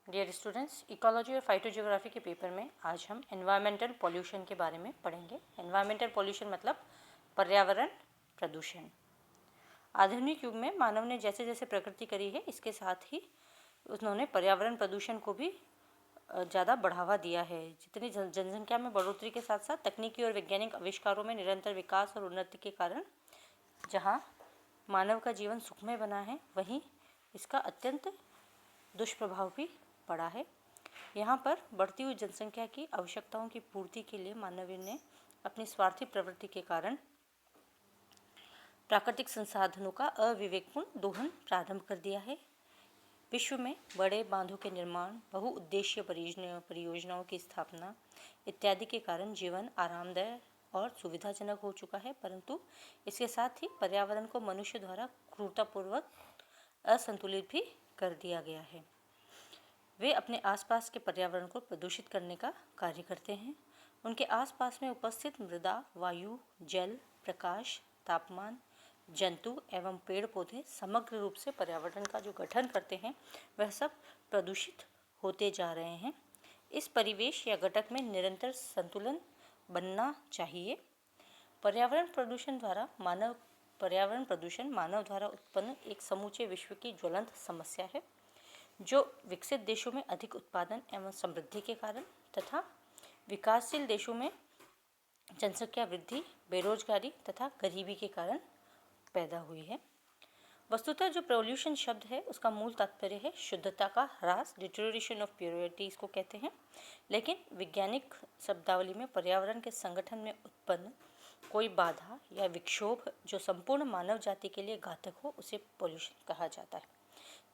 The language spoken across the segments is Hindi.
डियर स्टूडेंट्स, इकोलॉजी और फाइटोजियोग्राफी के पेपर में आज हम एनवायरमेंटल पॉल्यूशन के बारे में पढ़ेंगे। एनवायरमेंटल पॉल्यूशन मतलब पर्यावरण प्रदूषण। आधुनिक युग में मानव ने जैसे जैसे प्रकृति करी है, इसके साथ ही उन्होंने पर्यावरण प्रदूषण को भी ज़्यादा बढ़ावा दिया है। जितनी जनसंख्या में बढ़ोतरी के साथ साथ तकनीकी और वैज्ञानिक आविष्कारों में निरंतर विकास और उन्नति के कारण जहाँ मानव का जीवन सुखमय बना है, वहीं इसका अत्यंत दुष्प्रभाव भी पड़ा है। यहाँ पर बढ़ती हुई जनसंख्या की आवश्यकताओं की पूर्ति के लिए मानव ने अपनी स्वार्थी प्रवृत्ति के कारण प्राकृतिक संसाधनों का अविवेकपूर्ण दोहन प्रारंभ कर दिया है। विश्व में बड़े बांधों के निर्माण, बहुउद्देशीय परियोजनाओं की स्थापना इत्यादि के कारण जीवन आरामदायक और सुविधाजनक हो चुका है, परंतु इसके साथ ही पर्यावरण को मनुष्य द्वारा क्रूरतापूर्वक असंतुलित भी कर दिया गया है। वे अपने आसपास के पर्यावरण को प्रदूषित करने का कार्य करते हैं। उनके आसपास में उपस्थित मृदा, वायु, जल, प्रकाश, तापमान, जंतु एवं पेड़ पौधे समग्र रूप से पर्यावरण का जो गठन करते हैं, वह सब प्रदूषित होते जा रहे हैं। इस परिवेश या घटक में निरंतर संतुलन बनना चाहिए। पर्यावरण प्रदूषण मानव द्वारा उत्पन्न एक समूचे विश्व की ज्वलंत समस्या है, जो विकसित देशों में अधिक उत्पादन एवं समृद्धि के कारण तथा विकासशील देशों में जनसंख्या वृद्धि, बेरोजगारी तथा गरीबी के कारण पैदा हुई है। वस्तुतः जो पोल्यूशन शब्द है, उसका मूल तात्पर्य है शुद्धता का ह्रास, डिटेरियोरेशन ऑफ प्योरिटी इसको कहते हैं। लेकिन वैज्ञानिक शब्दावली में पर्यावरण के संगठन में उत्पन्न कोई बाधा या विक्षोभ जो संपूर्ण मानव जाति के लिए घातक हो, उसे पोल्यूशन कहा जाता है।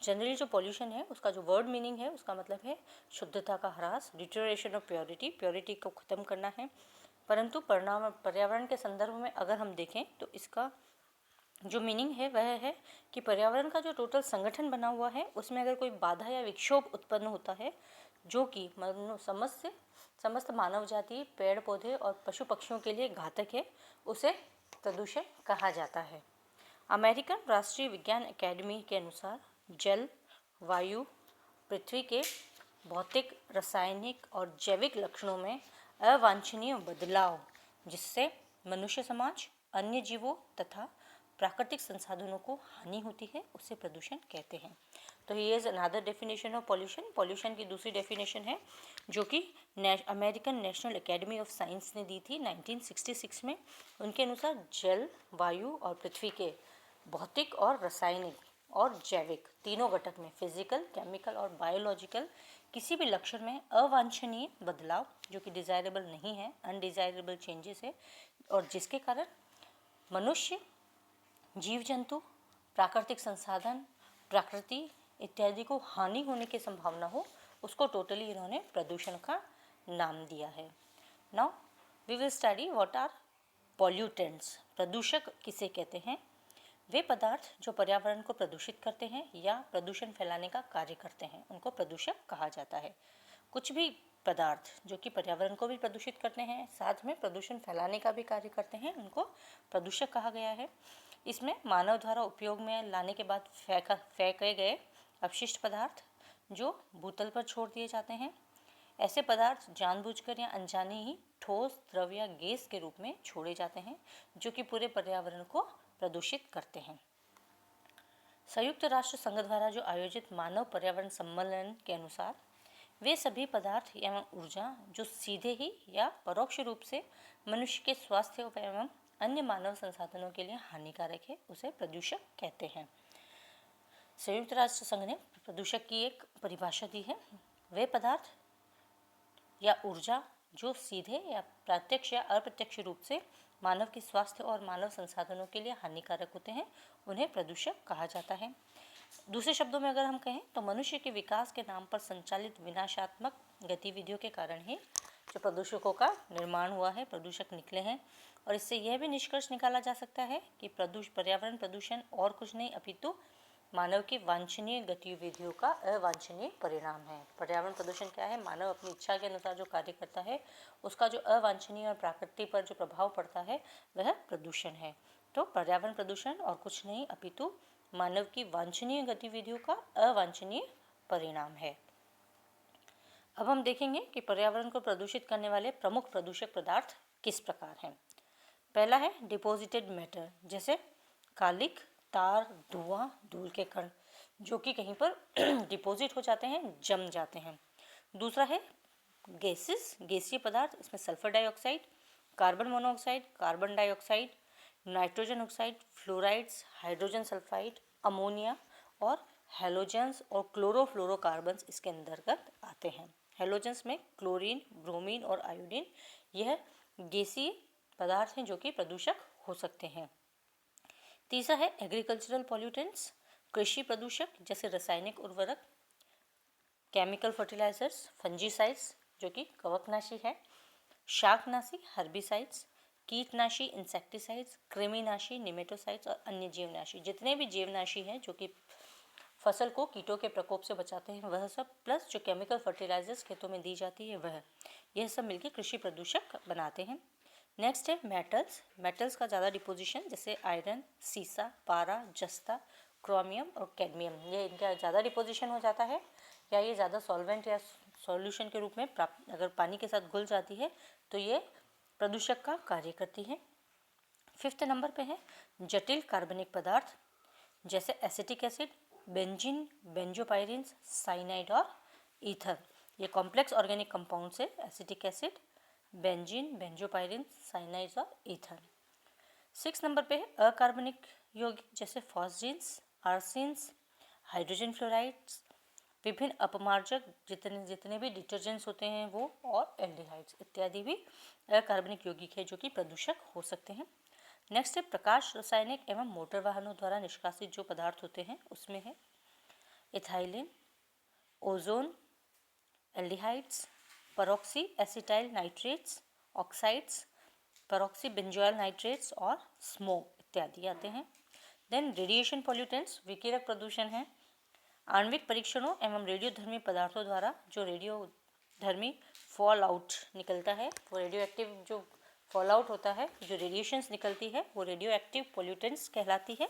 जनरली जो पॉल्यूशन है, उसका जो वर्ड मीनिंग है, उसका मतलब है शुद्धता का ह्रास, डिटेरियोरेशन ऑफ प्योरिटी को ख़त्म करना है। परंतु पर्यावरण के संदर्भ में अगर हम देखें तो इसका जो मीनिंग है वह है कि पर्यावरण का जो टोटल संगठन बना हुआ है, उसमें अगर कोई बाधा या विक्षोभ उत्पन्न होता है जो कि समस्त मानव जाति, पेड़ पौधे और पशु पक्षियों के लिए घातक है, उसे प्रदूषण कहा जाता है। अमेरिकन राष्ट्रीय विज्ञान अकादमी के अनुसार जल, वायु, पृथ्वी के भौतिक, रासायनिक और जैविक लक्षणों में अवांछनीय बदलाव जिससे मनुष्य समाज, अन्य जीवों तथा प्राकृतिक संसाधनों को हानि होती है, उसे प्रदूषण कहते हैं। तो ये is another definition of pollution. Pollution की दूसरी डेफिनेशन है जो कि American national academy of science ने दी थी 1966 में। उनके अनुसार जल, वायु और पृथ्वी के भौतिक और रासायनिक और जैविक तीनों घटक में फिजिकल, केमिकल और बायोलॉजिकल किसी भी लक्षण में अवांछनीय बदलाव जो कि डिजायरेबल नहीं है, अनडिजायरेबल चेंजेस है, और जिसके कारण मनुष्य, जीव जंतु, प्राकृतिक संसाधन, प्रकृति इत्यादि को हानि होने की संभावना हो, उसको टोटली इन्होंने प्रदूषण का नाम दिया है। Now we will study what are pollutants. प्रदूषक किसे कहते हैं? वे पदार्थ जो पर्यावरण को प्रदूषित करते हैं या प्रदूषण फैलाने का कार्य करते हैं, उनको प्रदूषक कहा जाता है। कुछ भी पदार्थ जो कि पर्यावरण को भी प्रदूषित करते हैं, साथ में प्रदूषण फैलाने का भी कार्य करते हैं, उनको प्रदूषक कहा गया है। इसमें मानव द्वारा उपयोग में लाने के बाद फेंके गए अपशिष्ट पदार्थ जो भूतल पर छोड़ दिए जाते हैं, ऐसे पदार्थ जानबूझकर या अनजाने ही ठोस, द्रव या गैस के रूप में छोड़े जाते हैं, जो कि पूरे पर्यावरण को प्रदूषित करते हैं। संयुक्त राष्ट्र संघ द्वारा जो आयोजित मानव पर्यावरण सम्मेलन के अनुसार वे सभी पदार्थ एवं ऊर्जा जो सीधे ही या परोक्ष रूप से मनुष्य के स्वास्थ्य एवं अन्य मानव संसाधनों के लिए हानिकारक है, उसे प्रदूषक कहते हैं। संयुक्त राष्ट्र संघ ने प्रदूषक की एक परिभाषा दी है। वे पदार्थ या ऊर्जा जो सीधे या प्रत्यक्ष या अप्रत्यक्ष रूप से मानव के स्वास्थ्य और मानव संसाधनों के लिए हानिकारक होते हैं, उन्हें प्रदूषक कहा जाता है। दूसरे शब्दों में अगर हम कहें तो मनुष्य के विकास के नाम पर संचालित विनाशात्मक गतिविधियों के कारण ही जो प्रदूषकों का निर्माण हुआ है, प्रदूषक निकले हैं। और इससे यह भी निष्कर्ष निकाला जा सकता है कि पर्यावरण प्रदूषण और कुछ नहीं अपितु मानव की वांछनीय गतिविधियों का अवांछनीय परिणाम है। पर्यावरण प्रदूषण क्या है? मानव अपनी इच्छा के अनुसार जो कार्य करता है, उसका जो अवांछनीय और प्रकृति पर जो प्रभाव पड़ता है, वह प्रदूषण है। तो पर्यावरण प्रदूषण और कुछ नहीं अपितु मानव की वांछनीय गतिविधियों का अवांछनीय परिणाम है। अब हम देखेंगे कि पर्यावरण को प्रदूषित करने वाले प्रमुख प्रदूषक पदार्थ किस प्रकार हैं। पहला है डिपॉजिटेड मैटर, जैसे कालिक, तार, धुआं, धूल के कण जो कि कहीं पर डिपॉजिट हो जाते हैं, जम जाते हैं। दूसरा है गैसेस, गैसीय पदार्थ, इसमें sulphur dioxide, carbon monoxide, carbon dioxide, nitrogen oxide, fluorides, hydrogen sulphide, ammonia और हेलोजेंस और क्लोरोफ्लोरोकार्बन्स इसके अंतर्गत आते हैं। हेलोजेंस में क्लोरीन, ब्रोमीन और आयोडीन, यह गैसीय पदार्थ हैं जो कि प्रदूषक हो सकते हैं। तीसरा है एग्रीकल्चरल पॉल्यूटेंट्स, कृषि प्रदूषक, जैसे रासायनिक उर्वरक, केमिकल फर्टिलाइजर्स, फंजीसाइड्स जो कि कवकनाशी है, शाकनाशी, हर्बिसाइड्स, कीटनाशी, इंसेक्टिसाइड्स, कृमिनाशी, निमेटोसाइड्स और अन्य जीवनाशी, जितने भी जीवनाशी हैं जो कि फसल को कीटों के प्रकोप से बचाते हैं वह सब, प्लस जो केमिकल फर्टिलाइजर्स खेतों में दी जाती है वह, यह सब मिलकर कृषि प्रदूषक बनाते हैं। नेक्स्ट है मेटल्स, मेटल्स का ज़्यादा डिपोजिशन, जैसे आयरन, सीसा, पारा, जस्ता, क्रोमियम और कैडमियम, ये इनका ज़्यादा डिपोजिशन हो जाता है या ये ज़्यादा सॉल्वेंट या सॉल्यूशन के रूप में प्राप्त अगर पानी के साथ घुल जाती है तो ये प्रदूषक का कार्य करती है। फिफ्थ नंबर पे है जटिल कार्बनिक पदार्थ, जैसे एसिटिक एसिड, बेंजीन, बेंजोपायरिन्स, साइनाइड और ईथर, ये कॉम्प्लेक्स ऑर्गेनिक कंपाउंड से एसिटिक एसिड, बेंजीन, बेंजोपायरिन, साइनाइड्स और ईथर। 6 नंबर पे है अकार्बनिक यौगिक, जैसे फॉस्जीन्स, आर्सिन्स, हाइड्रोजन फ्लोराइड्स, विभिन्न अपमार्जक जितने भी डिटर्जेंट्स होते हैं वो, और एल्डिहाइड्स इत्यादि भी अकार्बनिक यौगिक है जो कि प्रदूषक हो सकते हैं। नेक्स्ट है प्रकाश रासायनिक एवं मोटर वाहनों द्वारा निष्कासित जो पदार्थ होते हैं उसमें है ethylene, ozone, aldehydes, परऑक्सी acetyl nitrates, oxides, परऑक्सी benzoyl nitrates और स्मोक इत्यादि आते हैं। देन रेडिएशन पॉल्यूटेंट्स, विकिरक प्रदूषण है, आणविक परीक्षणों एवं रेडियोधर्मी पदार्थों द्वारा जो रेडियोधर्मी फॉल आउट निकलता है, वो रेडियो एक्टिव जो फॉल आउट होता है, जो रेडिएशंस निकलती है वो रेडियो एक्टिव पॉल्यूटेंट्स कहलाती है।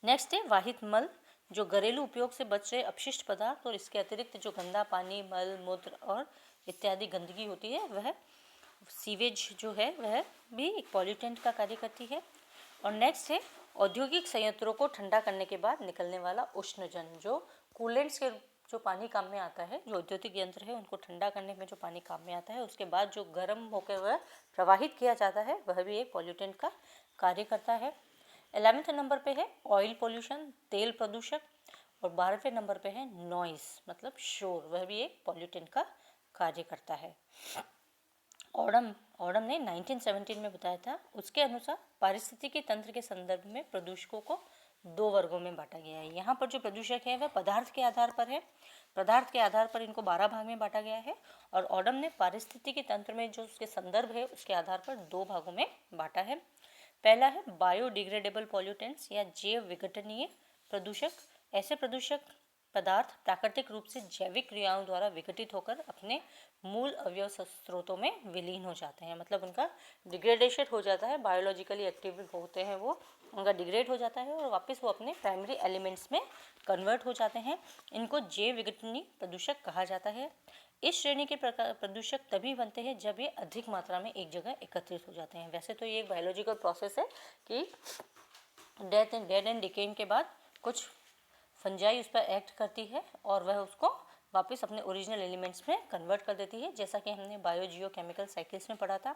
नेक्स्ट है वाहित मल, जो घरेलू उपयोग से बच रहे अपशिष्ट पदार्थ और इसके अतिरिक्त जो गंदा पानी, मल, मूत्र और इत्यादि गंदगी होती है वह सीवेज जो है वह भी एक पॉल्यूटेंट का कार्य करती है। और नेक्स्ट है औद्योगिक संयंत्रों को ठंडा करने के बाद निकलने वाला उष्णजन, जो कूलेंट्स के जो पानी काम में आता है, जो औद्योगिक यंत्र है उनको ठंडा करने में जो पानी काम में आता है उसके बाद जो गर्म होकर वह प्रवाहित किया जाता है वह भी एक पॉल्यूटेंट का कार्य करता है। 11वें नंबर पे है ऑयल पोल्यूशन, तेल प्रदूषक, और 12वें नंबर पे है नॉइस मतलब शोर, वह भी एक पॉल्यूटेंट का कार्य करता है। ऑडम ने 1917 में बताया था, उसके अनुसार पारिस्थितिकी तंत्र के संदर्भ में प्रदूषकों को 2 वर्गों में बांटा गया है। यहाँ पर जो प्रदूषक है वह पदार्थ के आधार पर है, पदार्थ के आधार पर इनको 12 भाग में बांटा गया है, और ऑडम ने पारिस्थितिकी तंत्र में जो उसके संदर्भ है उसके आधार पर 2 भागों में बांटा है। पहला है बायोडिग्रेडेबल पॉल्यूटेंट्स या जैव विघटनीय प्रदूषक, ऐसे प्रदूषक पदार्थ प्राकृतिक रूप से जैविक क्रियाओं द्वारा विघटित होकर अपने मूल अवयव स्रोतों में विलीन हो जाते हैं, मतलब उनका डिग्रेडेशन हो जाता है, बायोलॉजिकली एक्टिव होते हैं वो, उनका डिग्रेड हो जाता है और वापस वो अपने प्राइमरी एलिमेंट्स में कन्वर्ट हो जाते हैं। इनको जैव विघटनीय प्रदूषक कहा जाता है। इस श्रेणी के प्रदूषक तभी बनते हैं जब ये अधिक मात्रा में एक जगह एकत्रित हो जाते हैं। वैसे तो ये एक बायोलॉजिकल प्रोसेस है कि डेड एंड डिकेइंग के बाद कुछ फंजाई उस पर एक्ट करती है और वह उसको वापस अपने ओरिजिनल एलिमेंट्स में कन्वर्ट कर देती है, जैसा कि हमने बायोजियो केमिकल साइकिल्स में पढ़ा था।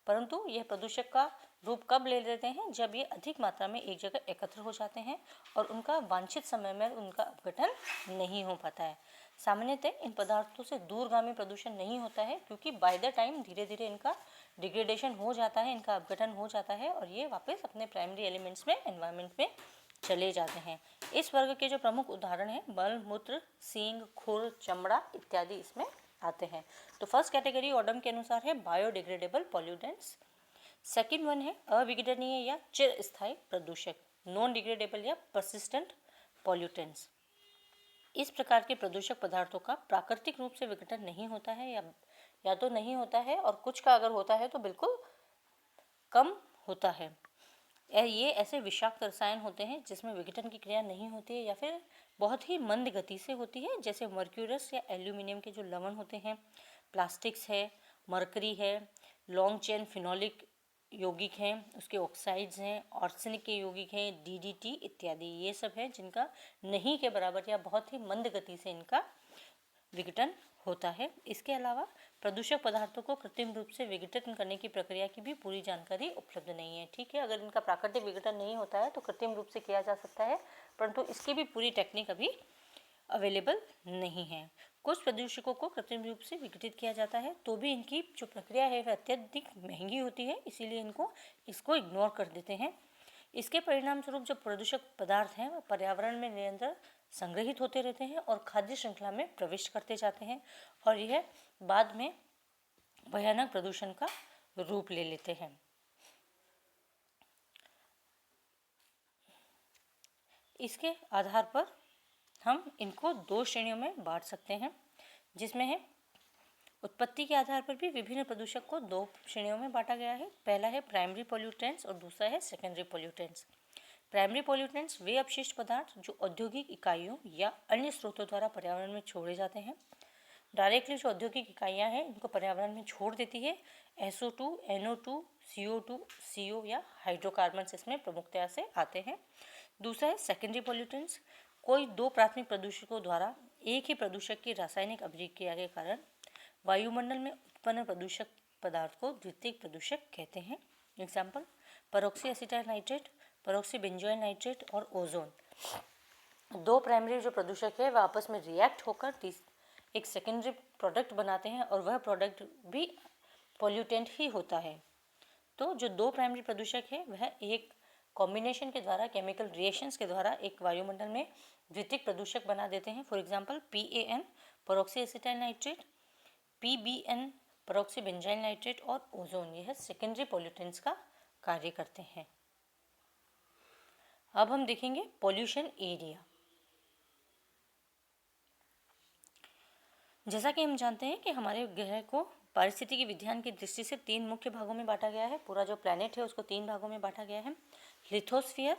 परंतु यह प्रदूषक का रूप कब ले लेते हैं, जब ये अधिक मात्रा में एक जगह एकत्र हो जाते हैं और उनका वांछित समय में उनका अपघटन नहीं हो पाता है। सामान्यतः इन पदार्थों से दूरगामी प्रदूषण नहीं होता है, क्योंकि बाय द टाइम धीरे धीरे इनका डिग्रेडेशन हो जाता है, इनका अपघटन हो जाता है और ये वापस अपने प्राइमरी एलिमेंट्स में एनवायरनमेंट में चले जाते हैं। इस वर्ग के जो प्रमुख उदाहरण हैं मल, मूत्र, सींग, खुर, चमड़ा इत्यादि इसमें आते हैं। तो फर्स्ट कैटेगरी ऑडम के अनुसार है बायोडिग्रेडेबल पॉल्यूटेंट्स। सेकंड वन है अविघटनीय या चिरस्थायी प्रदूषक, नॉन डिग्रेडेबल या परसिस्टेंट पॉल्यूटेंट्स। इस प्रकार के प्रदूषक पदार्थों का प्राकृतिक रूप से विघटन नहीं होता है या तो नहीं होता है, और कुछ का अगर होता है तो बिल्कुल कम होता है। ये ऐसे विषाक्त रसायन होते हैं जिसमें विघटन की क्रिया नहीं होती है या फिर बहुत ही मंद गति से होती है, जैसे मर्क्यूरस या एल्यूमिनियम के जो लवण होते हैं, प्लास्टिक्स है, मरकरी है, लॉन्ग चेन फिनोलिक यौगिक हैं, उसके ऑक्साइड्स हैं, आर्सेनिक के यौगिक हैं, DDT इत्यादि, ये सब है जिनका नहीं के बराबर या बहुत ही मंद गति से इनका विघटन होता है। इसके अलावा प्रदूषक पदार्थों को कृत्रिम रूप से विघटन करने की प्रक्रिया की भी पूरी जानकारी उपलब्ध नहीं है। ठीक है, अगर इनका प्राकृतिक विघटन नहीं होता है तो कृत्रिम रूप से किया जा सकता है, परंतु इसकी भी पूरी टेक्निक अभी अवेलेबल नहीं है। कुछ प्रदूषकों को कृत्रिम रूप से विघटित किया जाता है तो भी इनकी जो प्रक्रिया है वह अत्यधिक महंगी होती है, इसीलिए इसको इग्नोर कर देते हैं। इसके परिणाम स्वरूप जो प्रदूषक पदार्थ हैं वह पर्यावरण में निरंतर संग्रहित होते रहते हैं और खाद्य श्रृंखला में प्रवेश करते जाते हैं और यह बाद में भयानक प्रदूषण का रूप ले लेते हैं। इसके आधार पर हम इनको 2 श्रेणियों में बांट सकते हैं, जिसमें है उत्पत्ति के आधार पर भी विभिन्न प्रदूषक को 2 श्रेणियों में बांटा गया है। पहला है प्राइमरी पोल्यूटेंट्स और दूसरा है सेकेंडरी पोल्यूटेंट्स। प्राइमरी पोल्यूटेंट्स वे अपशिष्ट पदार्थ जो औद्योगिक इकाइयों या अन्य स्रोतों द्वारा पर्यावरण में छोड़े जाते हैं। डायरेक्टली जो औद्योगिक इकाइयाँ हैं इनको पर्यावरण में छोड़ देती है, SO2, NO2, CO2, CO या हाइड्रोकार्बन्स इसमें प्रमुखता से आते हैं। दूसरा है सेकेंडरी पोल्यूटेंट्स, कोई 2 प्राथमिक प्रदूषकों द्वारा एक ही प्रदूषक की रासायनिक अभिक्रिया के कारण वायुमंडल में उत्पन्न प्रदूषक पदार्थ को द्वितीयक प्रदूषक कहते हैं। Example परऑक्सी acetyl nitrate, परऑक्सी benzoyl nitrate और ओजोन। 2 प्राइमरी जो प्रदूषक है वह आपस में रिएक्ट होकर एक सेकेंडरी प्रोडक्ट बनाते हैं और वह प्रोडक्ट भी पॉल्यूटेंट ही होता है। तो जो 2 प्राइमरी प्रदूषक है वह एक कॉम्बिनेशन के द्वारा, केमिकल रिएक्शंस के द्वारा एक वायुमंडल में द्वितीयक प्रदूषक बना देते हैं। For example PAN परऑक्सी acetyl nitrate, PBN परऑक्सी benzyl nitrate और ओजोन, यह सेकेंडरी पॉल्यूटेंट्स का कार्य करते हैं। अब हम देखेंगे पॉल्यूशन एरिया। जैसा कि हम जानते हैं कि हमारे ग्रह को पारिस्थितिकी विज्ञान की दृष्टि से 3 मुख्य भागों में बांटा गया है। पूरा जो प्लैनेट है उसको 3 भागों में बांटा गया है, लिथोस्फीयर,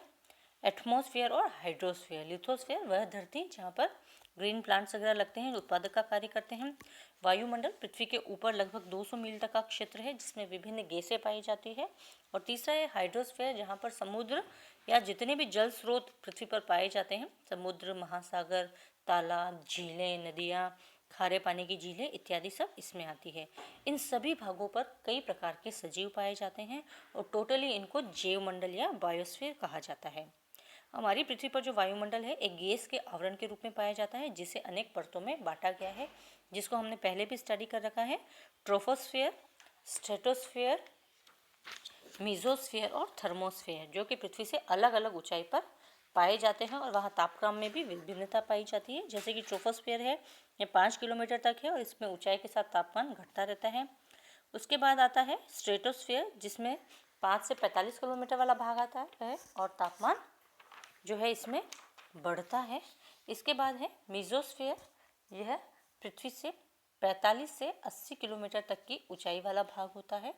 एटमॉस्फेयर और हाइड्रोस्फीयर। लिथोस्फीयर वह धरती जहाँ पर ग्रीन प्लांट्स वगैरह लगते हैं, उत्पादक का कार्य करते हैं। वायुमंडल पृथ्वी के ऊपर लगभग 200 मील तक का क्षेत्र है जिसमें विभिन्न गैसें पाई जाती है। और तीसरा है हाइड्रोस्फीयर, जहाँ पर समुद्र या जितने भी जल स्रोत पृथ्वी पर पाए जाते हैं, समुद्र, महासागर, तालाब, झीलें, नदियाँ, खारे पानी की झीलें इत्यादि सब इसमें आती है। इन सभी भागों पर कई प्रकार के सजीव पाए जाते हैं और टोटली इनको जैवमंडल या बायोस्फीयर कहा जाता है। हमारी पृथ्वी पर जो वायुमंडल है एक गैस के आवरण के रूप में पाया जाता है जिसे अनेक परतों में बांटा गया है, जिसको हमने पहले भी स्टडी कर रखा है। ट्रोपोस्फीयर, स्ट्रेटोस्फीयर, मीजोस्फीयर और थर्मोस्फीयर, जो कि पृथ्वी से अलग अलग ऊंचाई पर पाए जाते हैं और वहाँ तापक्रम में भी विभिन्नता पाई जाती है। जैसे कि ट्रोपोस्फीयर है, ये 5 किलोमीटर तक है और इसमें ऊंचाई के साथ तापमान घटता रहता है। उसके बाद आता है स्ट्रेटोस्फीयर, जिसमें 5 से 45 किलोमीटर वाला भाग आता है और तापमान जो है इसमें बढ़ता है। इसके बाद है मीजोस्फीयर, यह पृथ्वी से 45 से 80 किलोमीटर तक की ऊंचाई वाला भाग होता है।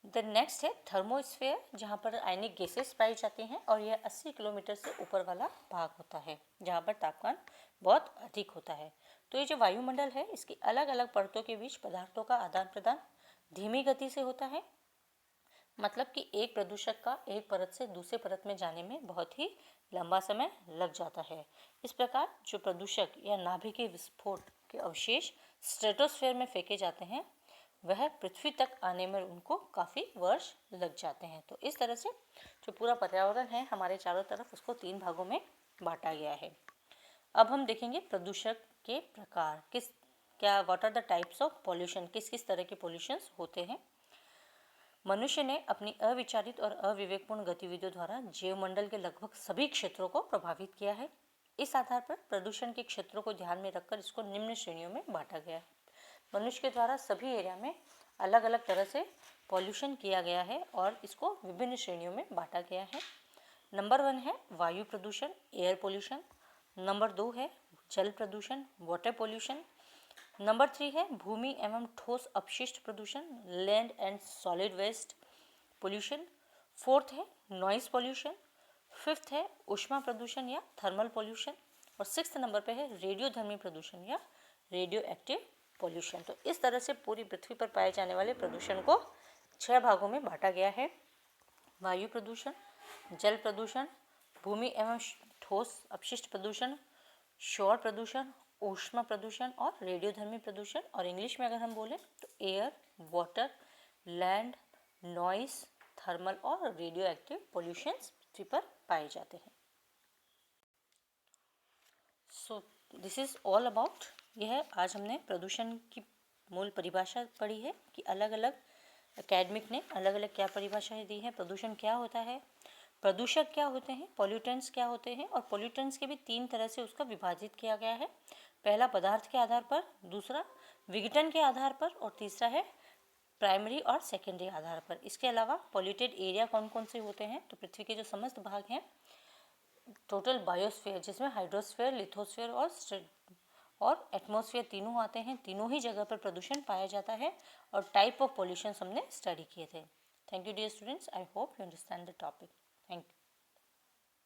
द नेक्स्ट है थर्मोस्फीयर, जहाँ पर आयनिक गैसेस पाई जाती हैं और यह 80 किलोमीटर से ऊपर वाला भाग होता है जहाँ पर तापमान बहुत अधिक होता है। तो ये जो वायुमंडल है इसकी अलग अलग परतों के बीच पदार्थों का आदान प्रदान धीमी गति से होता है, मतलब कि एक प्रदूषक का एक परत से दूसरे परत में जाने में बहुत ही लंबा समय लग जाता है। इस प्रकार जो प्रदूषक या नाभिकीय विस्फोट के अवशेष स्ट्रेटोस्फीयर में फेंके जाते हैं वह पृथ्वी तक आने में उनको काफ़ी वर्ष लग जाते हैं। तो इस तरह से जो पूरा पर्यावरण है हमारे चारों तरफ उसको 3 भागों में बांटा गया है। अब हम देखेंगे प्रदूषक के प्रकार, what are the types of pollution, किस किस तरह के पॉल्यूशंस होते हैं। मनुष्य ने अपनी अविचारित और अविवेकपूर्ण गतिविधियों द्वारा जैवमंडल के लगभग सभी क्षेत्रों को प्रभावित किया है। इस आधार पर प्रदूषण के क्षेत्रों को ध्यान में रखकर इसको निम्न श्रेणियों में बांटा गया है। मनुष्य के द्वारा सभी एरिया में अलग अलग तरह से पॉल्यूशन किया गया है और इसको विभिन्न श्रेणियों में बांटा गया है। नंबर 1 है वायु प्रदूषण, एयर पोल्यूशन। नंबर 2 है जल प्रदूषण, वाटर पोल्यूशन। नंबर 3 है भूमि एवं ठोस अपशिष्ट प्रदूषण, land and solid waste pollution. 4th है नॉइस पॉल्यूशन, फिफ्थ है ऊष्मा प्रदूषण या थर्मल पॉल्यूशन, और सिक्स्थ नंबर पे है रेडियोधर्मी प्रदूषण या रेडियो एक्टिव पॉल्यूशन। तो इस तरह से पूरी पृथ्वी पर पाए जाने वाले प्रदूषण को 6 भागों में बांटा गया है। वायु प्रदूषण, जल प्रदूषण, भूमि एवं ठोस अपशिष्ट प्रदूषण, शोर प्रदूषण, ऊष्मा प्रदूषण और रेडियोधर्मी प्रदूषण। और इंग्लिश में अगर हम बोलें तो air, water, land, noise, thermal और रेडियो एक्टिव पॉल्यूशंस पृथ्वी पर पाए जाते हैं। So this is all about, यह आज हमने प्रदूषण की मूल परिभाषा पढ़ी है कि अलग अलग एकेडमिक ने अलग अलग क्या परिभाषाएं दी हैं। प्रदूषण क्या होता है, प्रदूषक क्या होते हैं, पॉल्यूटेंट्स क्या होते हैं, और पॉल्यूटेंट्स के भी 3 तरह से उसका विभाजित किया गया है। पहला पदार्थ के आधार पर, दूसरा विघटन के आधार पर, और तीसरा है प्राइमरी और सेकेंडरी आधार पर। इसके अलावा पॉल्यूटेड एरिया कौन कौन से होते हैं, तो पृथ्वी के जो समस्त भाग हैं, टोटल बायोस्फीयर जिसमें हाइड्रोस्फीयर, लिथोस्फीयर और एटमॉस्फेयर तीनों आते हैं, तीनों ही जगह पर प्रदूषण पाया जाता है। और टाइप ऑफ पॉल्यूशन हमने स्टडी किए थे। Thank you dear students, I hope you understand the topic. Thank you.